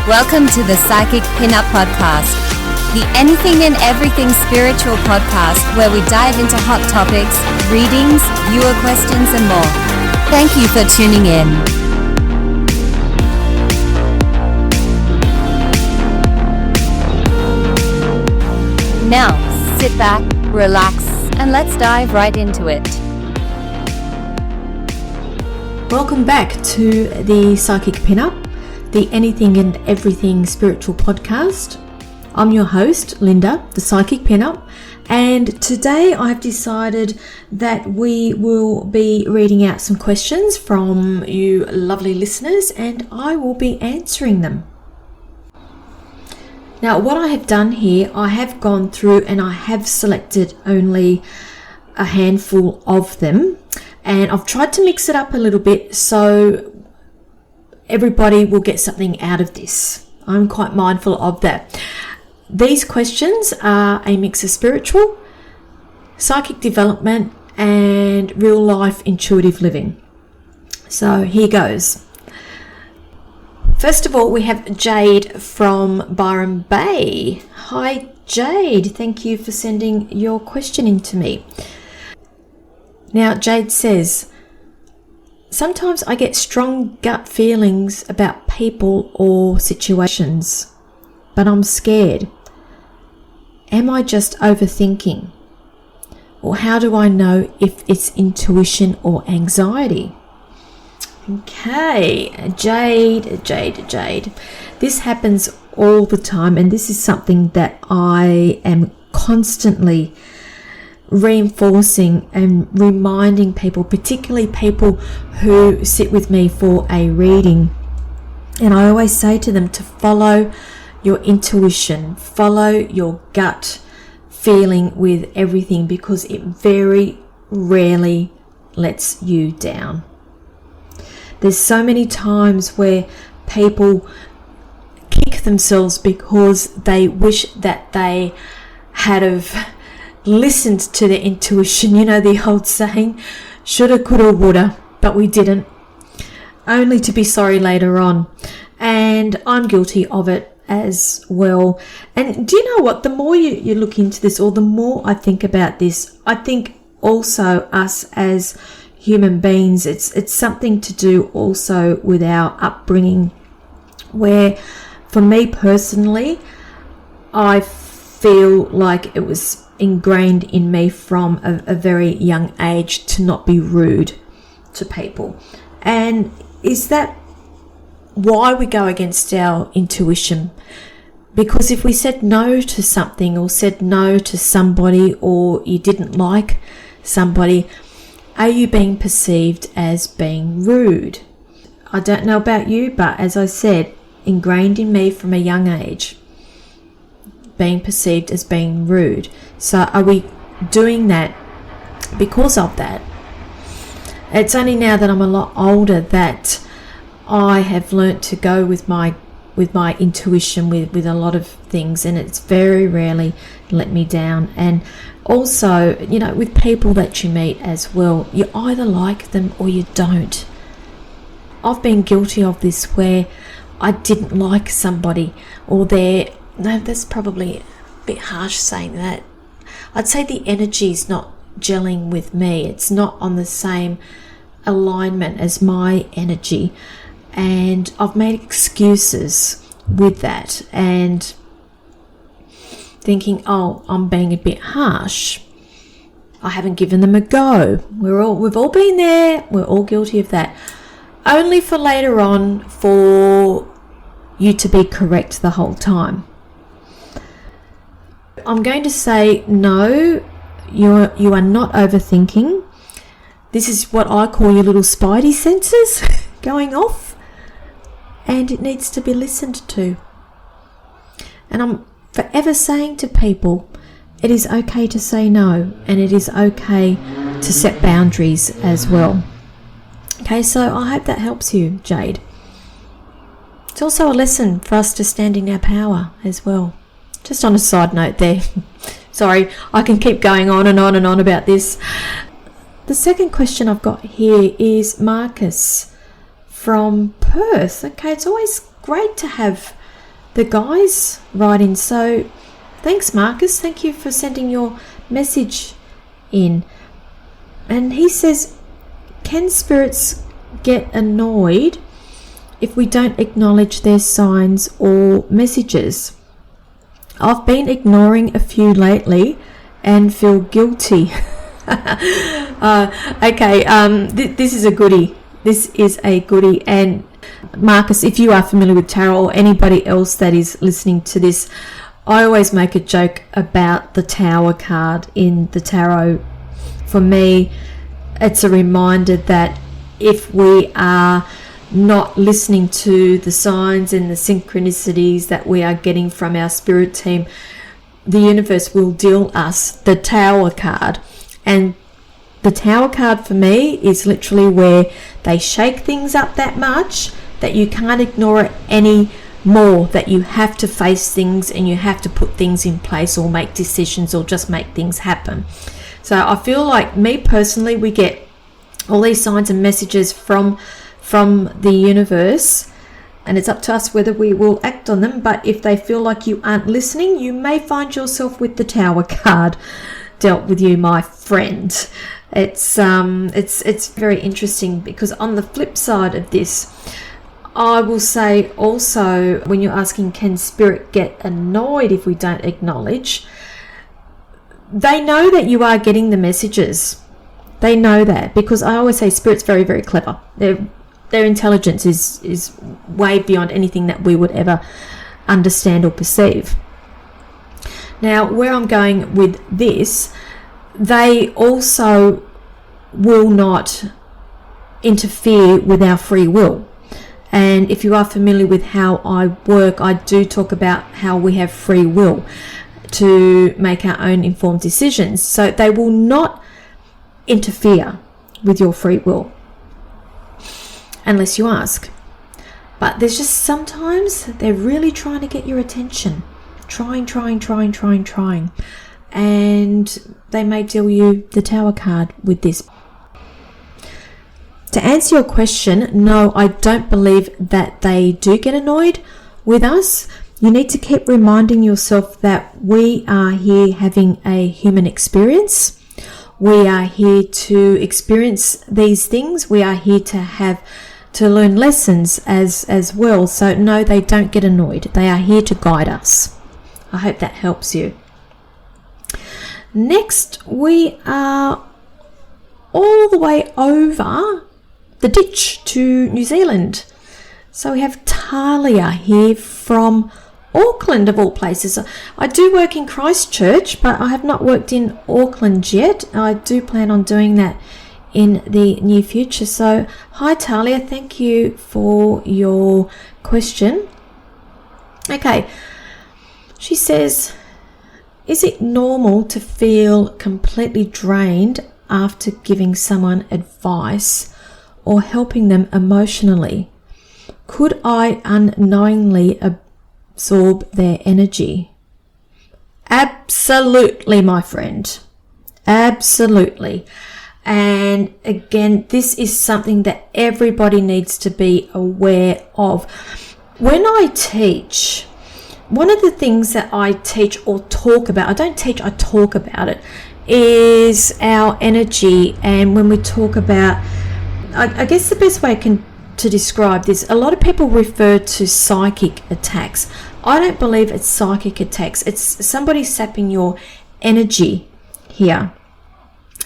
Welcome to the Psychic Pinup podcast, the anything and everything spiritual podcast where we dive into hot topics, readings, viewer questions, and more. Thank you for tuning in. Now, sit back, relax, and let's dive right into it. Welcome back to the Psychic Pinup, the anything and everything spiritual podcast. I'm your host, Linda, the Psychic Pinup, and today I've decided that we will be reading out some questions from you lovely listeners, and I will be answering them. Now, what I have done here, I have gone through and I have selected only a handful of them, and I've tried to mix it up a little bit so everybody will get something out of this. I'm quite mindful of that. These questions are a mix of spiritual, psychic development, and real life intuitive living. So here goes. First of all, we have Jade from Byron Bay. Hi, Jade. Thank you for sending your question in to me. Now, Jade says, sometimes I get strong gut feelings about people or situations, but I'm scared. Am I just overthinking? Or how do I know if it's intuition or anxiety? Okay, Jade. This happens all the time, and this is something that I am constantly reinforcing and reminding people, particularly people who sit with me for a reading. And I always say to them to follow your intuition, follow your gut feeling with everything, because it very rarely lets you down. There's so many times where people kick themselves because they wish that they had have listened to their intuition. You know the old saying, shoulda, coulda, woulda, but we didn't, only to be sorry later on. And I'm guilty of it as well. And do you know what, the more you look into this, or the more I think about this, I think also us as human beings, it's something to do also with our upbringing, where for me personally, I feel like it was ingrained in me from a very young age to not be rude to people. And is that why we go against our intuition? Because if we said no to something, or said no to somebody, or you didn't like somebody, are you being perceived as being rude? I don't know about you, but as I said, ingrained in me from a young age, being perceived as being rude. So are we doing that because of that? It's only now that I'm a lot older that I have learnt to go with my intuition with a lot of things, and it's very rarely let me down. And also, you know, with people that you meet as well, you either like them or you don't. I've been guilty of this where I didn't like somebody, or no, that's probably a bit harsh saying that. I'd say the energy's not gelling with me. It's not on the same alignment as my energy. And I've made excuses with that, and thinking, oh, I'm being a bit harsh. I haven't given them a go. We've all been there. We're all guilty of that. Only for later on for you to be correct the whole time. I'm going to say no, you are not overthinking. This is what I call your little spidey senses going off, and it needs to be listened to. And I'm forever saying to people, it is okay to say no, and it is okay to set boundaries as well. Okay, so I hope that helps you, Jade. It's also a lesson for us to stand in our power as well. Just on a side note there. Sorry, I can keep going on and on and on about this. The second question I've got here is Marcus from Perth. Okay, it's always great to have the guys write in. So thanks, Marcus. Thank you for sending your message in. And he says, can spirits get annoyed if we don't acknowledge their signs or messages? I've been ignoring a few lately and feel guilty. This is a goodie. This is a goodie. And Marcus, if you are familiar with tarot, or anybody else that is listening to this, I always make a joke about the Tower card in the tarot. For me, it's a reminder that if we are not listening to the signs and the synchronicities that we are getting from our spirit team, the universe will deal us the Tower card. And the Tower card for me is literally where they shake things up that much that you can't ignore it any more, that you have to face things and you have to put things in place or make decisions or just make things happen. So I feel like, me personally, we get all these signs and messages from the universe, and it's up to us whether we will act on them. But if they feel like you aren't listening, you may find yourself with the Tower card dealt with you, my friend. It's very interesting, because on the flip side of this, I will say also, when you're asking, can spirit get annoyed if we don't acknowledge, they know that you are getting the messages. They know that, because I always say spirit's very, very clever. Their intelligence is way beyond anything that we would ever understand or perceive. Now, where I'm going with this, they also will not interfere with our free will. And if you are familiar with how I work, I do talk about how we have free will to make our own informed decisions. So they will not interfere with your free will unless you ask. But there's just sometimes they're really trying to get your attention. Trying. And they may deal you the Tower card with this. To answer your question, no, I don't believe that they do get annoyed with us. You need to keep reminding yourself that we are here having a human experience. We are here to experience these things. We are here to learn lessons as well. So no, they don't get annoyed. They are here to guide us. I hope that helps you. Next, we are all the way over the ditch to New Zealand. So we have Tahlia here from Auckland, of all places. I do work in Christchurch, but I have not worked in Auckland yet. I do plan on doing that in the near future. So hi Tahlia, thank you for your question. Okay, she says, is it normal to feel completely drained after giving someone advice or helping them emotionally? Could I unknowingly absorb their energy? Absolutely, my friend. Absolutely. And again, this is something that everybody needs to be aware of. When I teach, one of the things that I teach or talk about, I don't teach, I talk about it, is our energy. And when we talk about, I guess the best way to describe this, a lot of people refer to psychic attacks. I don't believe it's psychic attacks. It's somebody sapping your energy here.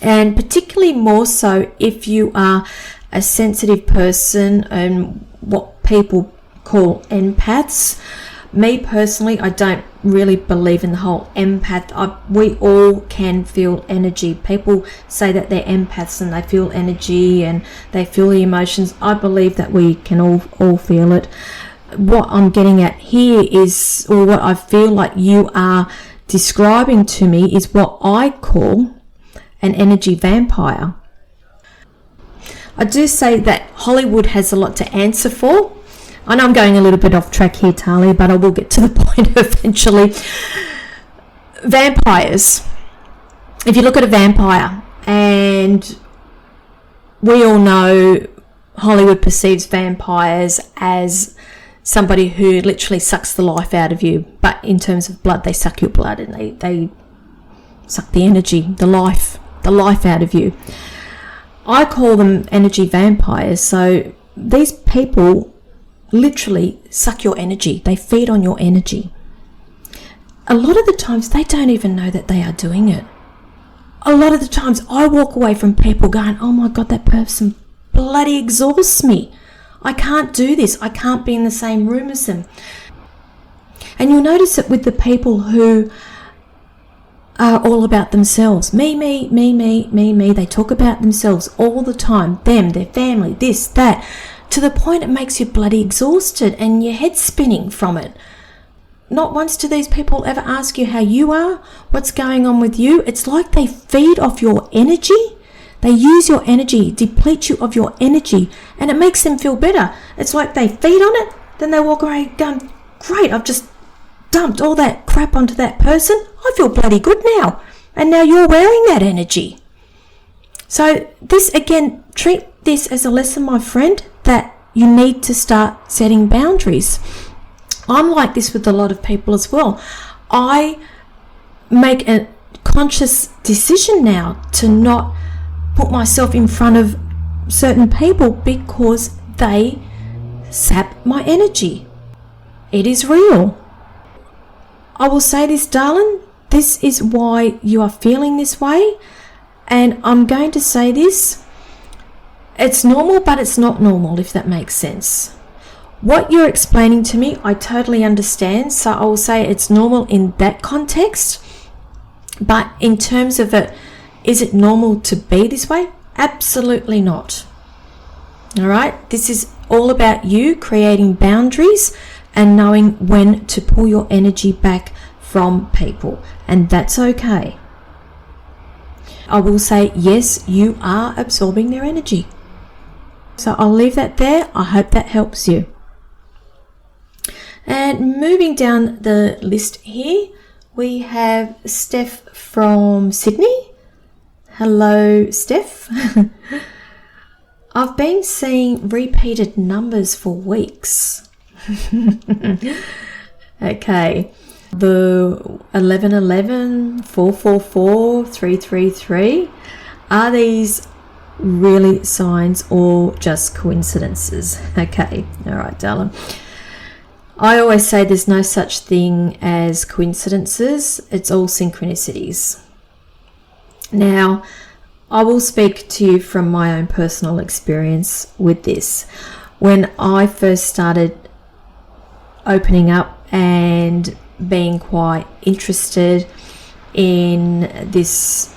And particularly more so if you are a sensitive person and what people call empaths. Me personally, I don't really believe in the whole empath. We all can feel energy. People say that they're empaths and they feel energy and they feel the emotions. I believe that we can all feel it. What I'm getting at here is, or what I feel like you are describing to me, is what I call an energy vampire. I do say that Hollywood has a lot to answer for. I know I'm going a little bit off track here, Tahlia, but I will get to the point eventually. Vampires. If you look at a vampire, and we all know Hollywood perceives vampires as somebody who literally sucks the life out of you, but in terms of blood, they suck your blood and they suck the energy, the life out of you. I call them energy vampires. So these people literally suck your energy. They feed on your energy. A lot of the times they don't even know that they are doing it. A lot of the times I walk away from people going, oh my God, that person bloody exhausts me. I can't do this. I can't be in the same room as them. And you'll notice it with the people who are all about themselves. Me. They talk about themselves all the time. Them, their family, this, that. To the point it makes you bloody exhausted and your head's spinning from it. Not once do these people ever ask you how you are, what's going on with you. It's like they feed off your energy. They use your energy, deplete you of your energy, and it makes them feel better. It's like they feed on it, then they walk away going, great, I've just dumped all that crap onto that person. I feel bloody good now. And now you're wearing that energy. So this, again, treat this as a lesson, my friend, that you need to start setting boundaries. I'm like this with a lot of people as well. I make a conscious decision now to not put myself in front of certain people because they sap my energy. It is real. I will say this, darling, this is why you are feeling this way. And I'm going to say this, it's normal, but it's not normal, if that makes sense. What you're explaining to me, I totally understand. So I will say it's normal in that context. But in terms of it, is it normal to be this way? Absolutely not. All right. This is all about you creating boundaries and knowing when to pull your energy back from people. And that's okay. I will say, yes, you are absorbing their energy. So I'll leave that there. I hope that helps you. And moving down the list here, we have Steph from Sydney. Hello, Steph. I've been seeing repeated numbers for weeks. Okay. The 1111, 444, 333. Are these really signs or just coincidences? Okay. All right, darling. I always say there's no such thing as coincidences. It's all synchronicities. Now, I will speak to you from my own personal experience with this. When I first started opening up and being quite interested in this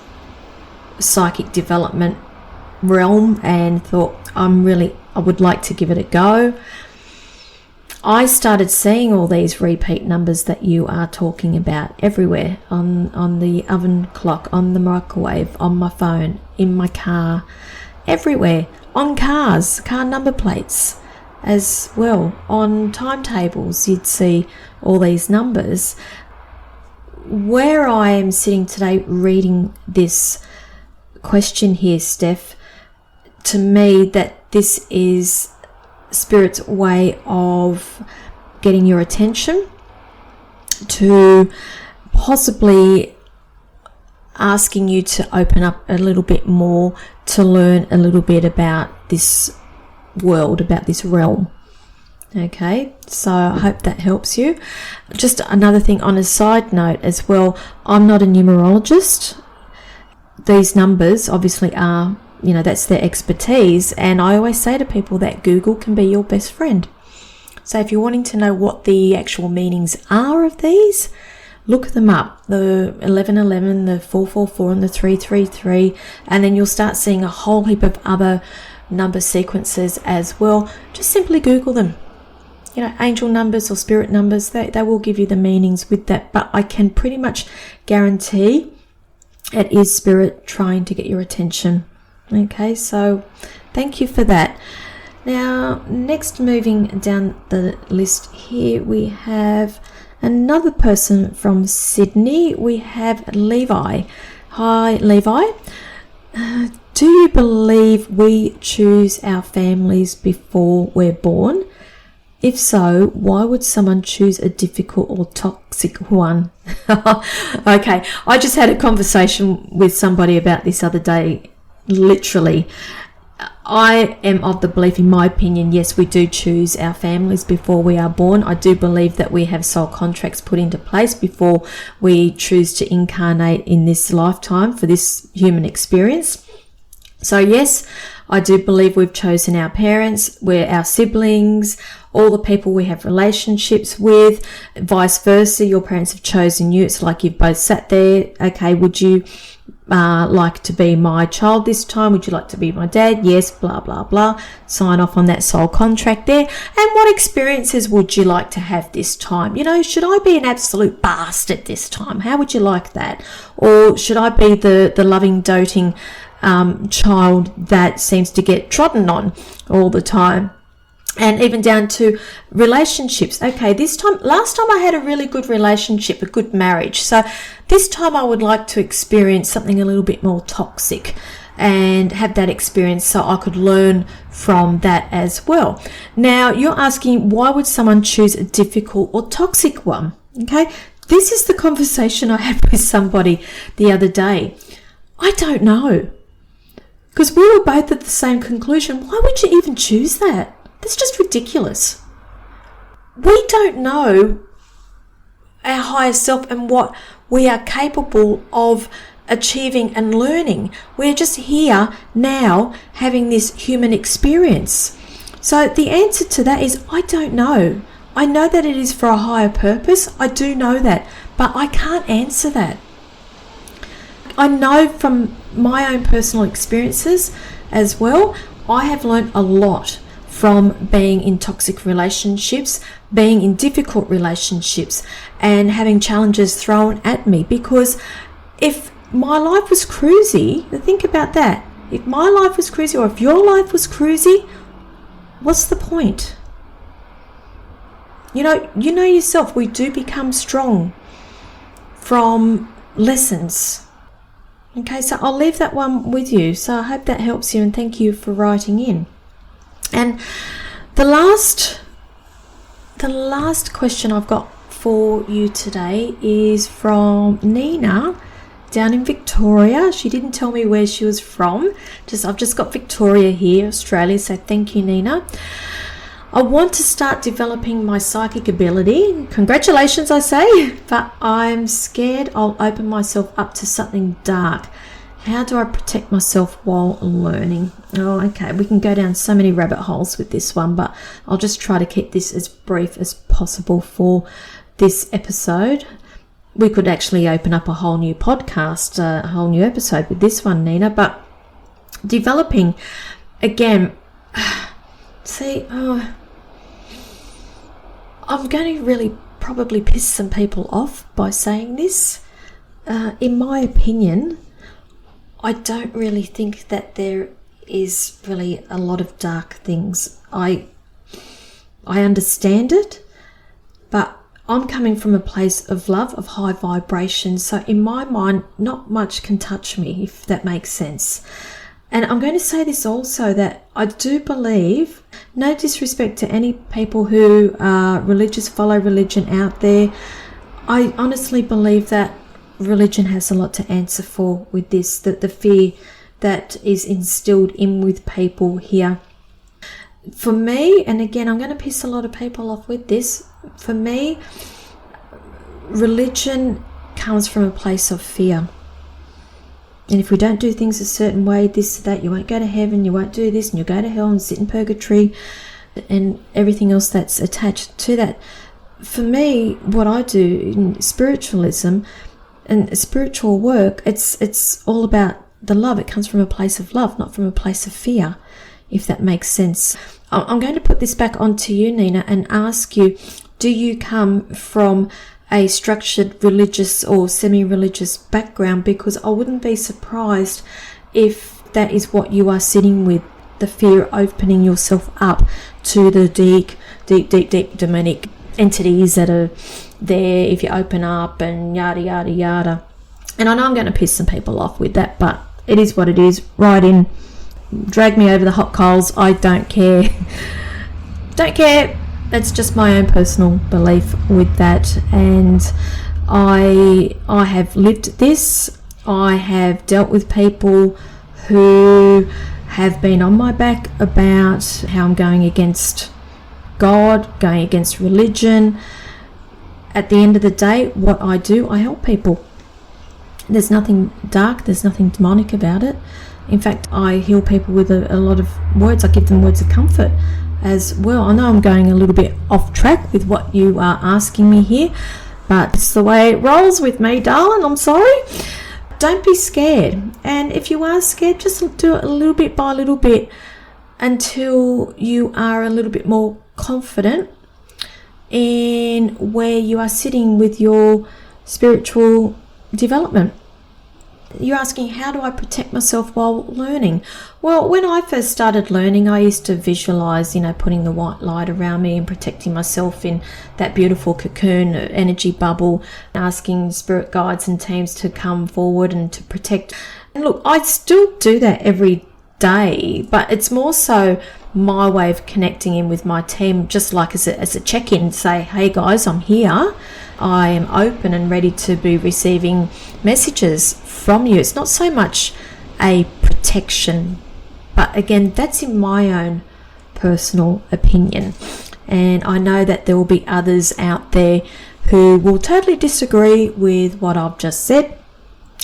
psychic development realm and thought I would like to give it a go, I started seeing all these repeat numbers that you are talking about everywhere, on the oven clock, on the microwave, on my phone, in my car, everywhere, on cars, car number plates as well, on timetables you'd see all these numbers. Where I am sitting today reading this question here, Steph, to me that this is Spirit's way of getting your attention, to possibly asking you to open up a little bit more, to learn a little bit about this world, about this realm. Okay, so I hope that helps you. Just another thing on a side note as well, I'm not a numerologist. These numbers obviously are, that's their expertise, and I always say to people that Google can be your best friend. So if you're wanting to know what the actual meanings are of these, look them up, the 1111, the 444 and the 333, and then you'll start seeing a whole heap of other number sequences as well. Just simply Google them. Angel numbers or spirit numbers, they will give you the meanings with that, but I can pretty much guarantee it is Spirit trying to get your attention. Okay, so thank you for that. Now, next, moving down the list here, we have another person from Sydney. We have Levi. Hi, Levi. Do you believe we choose our families before we're born? If so, why would someone choose a difficult or toxic one? Okay, I just had a conversation with somebody about this other day. Literally, I am of the belief, in my opinion, yes, we do choose our families before we are born. I do believe that we have soul contracts put into place before we choose to incarnate in this lifetime for this human experience. So yes, I do believe we've chosen our parents, we're our siblings, all the people we have relationships with, vice versa. Your parents have chosen you. It's like you've both sat there. Okay, would you like to be my child this time? Would you like to be my dad? Yes, blah, blah, blah. Sign off on that soul contract there. And what experiences would you like to have this time? You know, should I be an absolute bastard this time? How would you like that? Or should I be the loving, doting child that seems to get trodden on all the time? And even down to relationships. Okay, last time I had a really good relationship, a good marriage. So this time I would like to experience something a little bit more toxic and have that experience so I could learn from that as well. Now, you're asking, why would someone choose a difficult or toxic one? Okay, this is the conversation I had with somebody the other day. I don't know. Because we were both at the same conclusion. Why would you even choose that? That's just ridiculous. We don't know our higher self and what we are capable of achieving and learning. We're just here now having this human experience. So the answer to that is, I don't know. I know that it is for a higher purpose. I do know that, but I can't answer that. I know from my own personal experiences as well, I have learned a lot from being in toxic relationships, being in difficult relationships, and having challenges thrown at me. Because if my life was cruisy, think about that. If my life was cruisy, or if your life was cruisy, what's the point? You know yourself, we do become strong from lessons. Okay, so I'll leave that one with you. So I hope that helps you, and thank you for writing in. And the last question I've got for you today is from Nina down in Victoria. She didn't tell me where she was from. I've just got Victoria here, Australia. So thank you, Nina. I want to start developing my psychic ability. Congratulations, I say, but I'm scared I'll open myself up to something dark. How do I protect myself while learning? Oh, okay. We can go down so many rabbit holes with this one, but I'll just try to keep this as brief as possible for this episode. We could actually open up a whole new podcast, a whole new episode with this one, Nina. But developing, again, I'm going to really probably piss some people off by saying this. In my opinion, I don't really think that there is really a lot of dark things. I understand it, but I'm coming from a place of love, of high vibration. So in my mind, not much can touch me, if that makes sense. And I'm going to say this also, that I do believe, no disrespect to any people who are religious, follow religion out there, I honestly believe that religion has a lot to answer for with this, that the fear that is instilled in with people here. For me, and again, I'm going to piss a lot of people off with this, for me, religion comes from a place of fear. And if we don't do things a certain way, this, that, you won't go to heaven, you won't do this, and you'll go to hell and sit in purgatory, and everything else that's attached to that. For me, what I do in spiritualism and spiritual work, it's all about the love. It comes from a place of love, not from a place of fear, if that makes sense. I'm going to put this back onto you, Nina, and ask you, do you come from a structured religious or semi-religious background? Because I wouldn't be surprised if that is what you are sitting with, the fear of opening yourself up to the deep demonic entities that are there if you open up, and yada yada yada. And I know I'm going to piss some people off with that, but it is what it is. Write in, drag me over the hot coals, I don't care. Don't care. that's just my own personal belief with that, and I have lived this. I have dealt with people who have been on my back about how I'm going against God, going against religion. At the end of the day, what I do, I help people. There's nothing dark, there's nothing demonic about it. In fact, I heal people with a lot of words. I give them words of comfort as well. I know I'm going a little bit off track with what you are asking me here, but it's the way it rolls with me, darling. I'm sorry. Don't be scared. And if you are scared, just do it a little bit by little bit until you are a little bit more confident in where you are sitting with your spiritual development. You're asking, how do I protect myself while learning? Well, when I first started learning, I used to visualize, putting the white light around me and protecting myself in that beautiful cocoon energy bubble, asking spirit guides and teams to come forward and to protect. And look, I still do that every day, but it's more so my way of connecting in with my team, just like as a check-in, say, hey guys, I'm here. I am open and ready to be receiving messages from you. It's not so much a protection, but again, that's in my own personal opinion. And I know that there will be others out there who will totally disagree with what I've just said.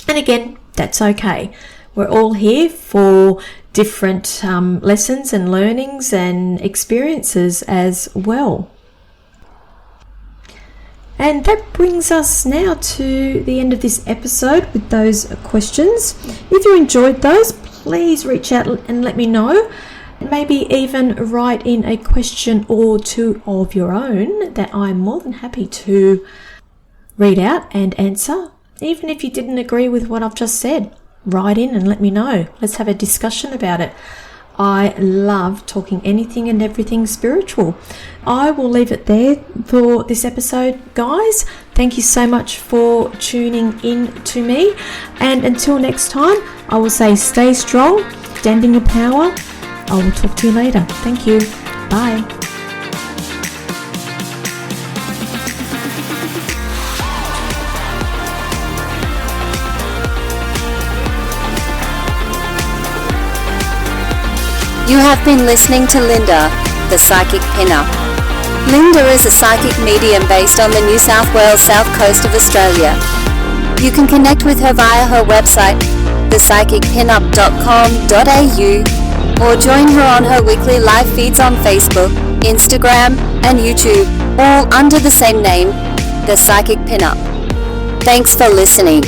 And again, that's okay. We're all here for different lessons and learnings and experiences as well. And that brings us now to the end of this episode with those questions. If you enjoyed those, please reach out and let me know. Maybe even write in a question or two of your own that I'm more than happy to read out and answer. Even if you didn't agree with what I've just said, write in and let me know. Let's have a discussion about it. I love talking anything and everything spiritual. I will leave it there for this episode, guys. Thank you so much for tuning in to me. And until next time, I will say stay strong, stand in your power. I will talk to you later. Thank you. Bye. You have been listening to Linda, the Psychic Pinup. Linda is a psychic medium based on the New South Wales south coast of Australia. You can connect with her via her website, thepsychicpinup.com.au, or join her on her weekly live feeds on Facebook, Instagram, and YouTube, all under the same name, The Psychic Pinup. Thanks for listening.